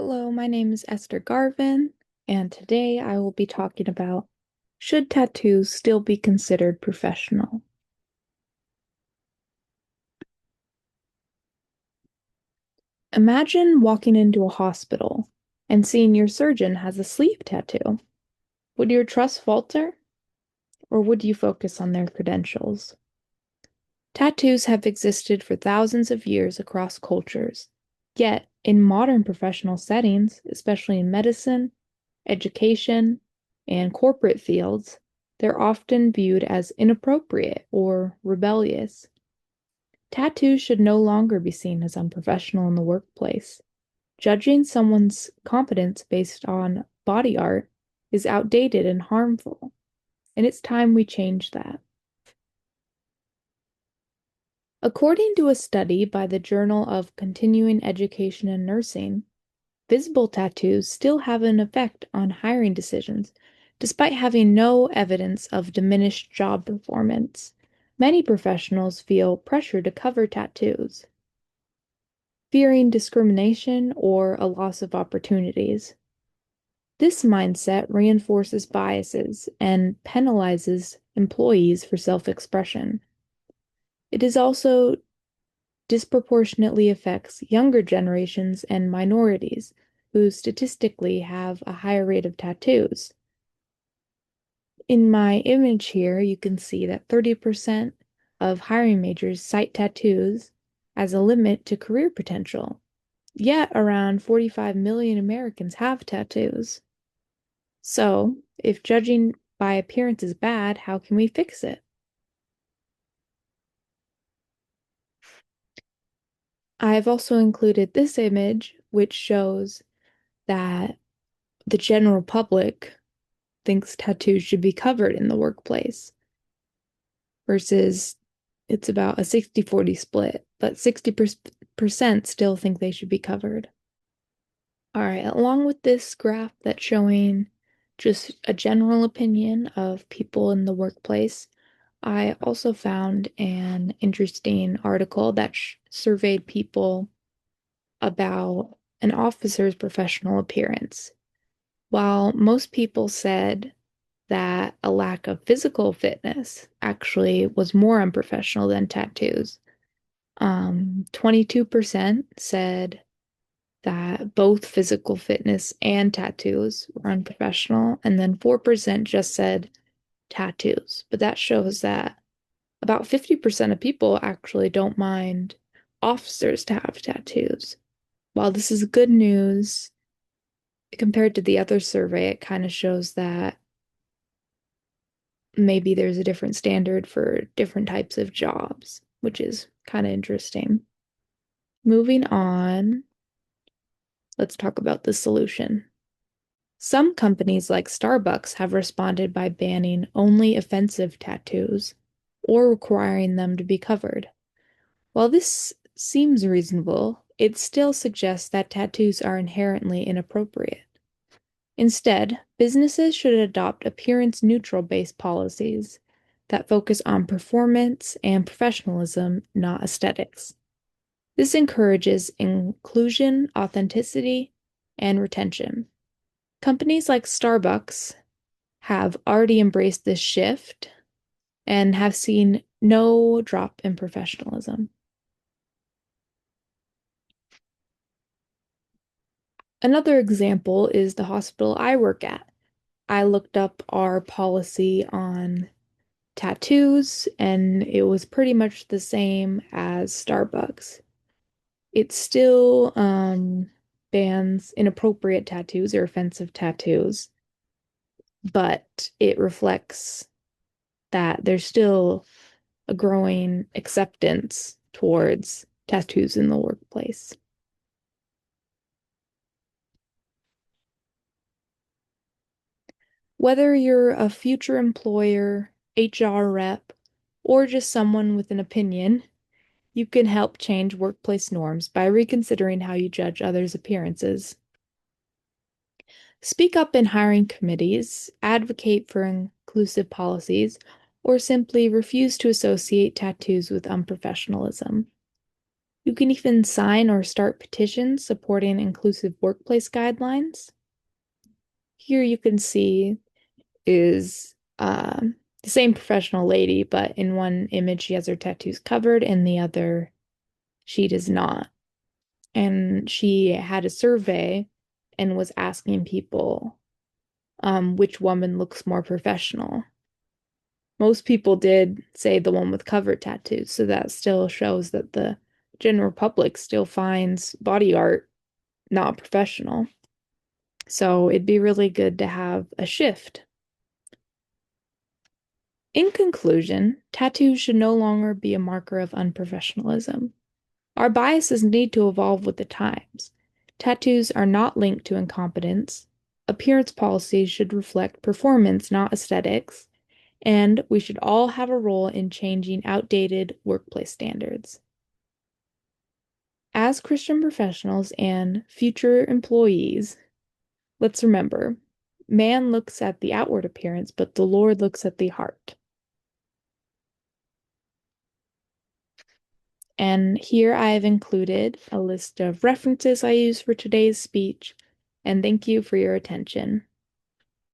Hello, my name is Esther Garvin, and today I will be talking about should tattoos still be considered professional? Imagine walking into a hospital and seeing your surgeon has a sleeve tattoo. Would your trust falter, or would you focus on their credentials? Tattoos have existed for thousands of years across cultures. Yet, in modern professional settings, especially in medicine, education, and corporate fields, they're often viewed as inappropriate or rebellious. Tattoos should no longer be seen as unprofessional in the workplace. Judging someone's competence based on body art is outdated and harmful, and it's time we change that. According to a study by the Journal of Continuing Education and Nursing, visible tattoos still have an effect on hiring decisions, despite having no evidence of diminished job performance. Many professionals feel pressure to cover tattoos, fearing discrimination or a loss of opportunities. This mindset reinforces biases and penalizes employees for self-expression. It is also disproportionately affects younger generations and minorities, who statistically have a higher rate of tattoos. In my image here, you can see that 30% of hiring majors cite tattoos as a limit to career potential. Yet around 45 million Americans have tattoos. So, if judging by appearance is bad, how can we fix it? I've also included this image, which shows that the general public thinks tattoos should be covered in the workplace versus it's about a 60-40 split, but 60% still think they should be covered. All right, along with this graph that's showing just a general opinion of people in the workplace, I also found an interesting article that surveyed people about an officer's professional appearance. While most people said that a lack of physical fitness actually was more unprofessional than tattoos, 22% said that both physical fitness and tattoos were unprofessional, and then 4% just said tattoos. But that shows that about 50% of people actually don't mind officers to have tattoos. While this is good news, compared to the other survey, it kind of shows that maybe there's a different standard for different types of jobs, which is kind of interesting. Moving on, let's talk about the solution. Some companies like Starbucks have responded by banning only offensive tattoos or requiring them to be covered. While this seems reasonable, it still suggests that tattoos are inherently inappropriate. Instead, businesses should adopt appearance-neutral based policies that focus on performance and professionalism, not aesthetics. This encourages inclusion, authenticity, and retention. Companies like Starbucks have already embraced this shift and have seen no drop in professionalism. Another example is the hospital I work at. I looked up our policy on tattoos, and it was pretty much the same as Starbucks. It still bans inappropriate tattoos or offensive tattoos, but it reflects that there's still a growing acceptance towards tattoos in the workplace. Whether you're a future employer, HR rep, or just someone with an opinion, you can help change workplace norms by reconsidering how you judge others' appearances. Speak up in hiring committees, advocate for inclusive policies, or simply refuse to associate tattoos with unprofessionalism. You can even sign or start petitions supporting inclusive workplace guidelines. Here you can see is the same professional lady, but in one image she has her tattoos covered, and the other she does not. And she had a survey and was asking people which woman looks more professional. Most people did say the one with covered tattoos, so that still shows that the general public still finds body art not professional. So it'd be really good to have a shift. In conclusion, tattoos should no longer be a marker of unprofessionalism. Our biases need to evolve with the times. Tattoos are not linked to incompetence. Appearance policies should reflect performance, not aesthetics. And we should all have a role in changing outdated workplace standards. As Christian professionals and future employees, let's remember, man looks at the outward appearance, but the Lord looks at the heart. And here I have included a list of references I use for today's speech, and thank you for your attention.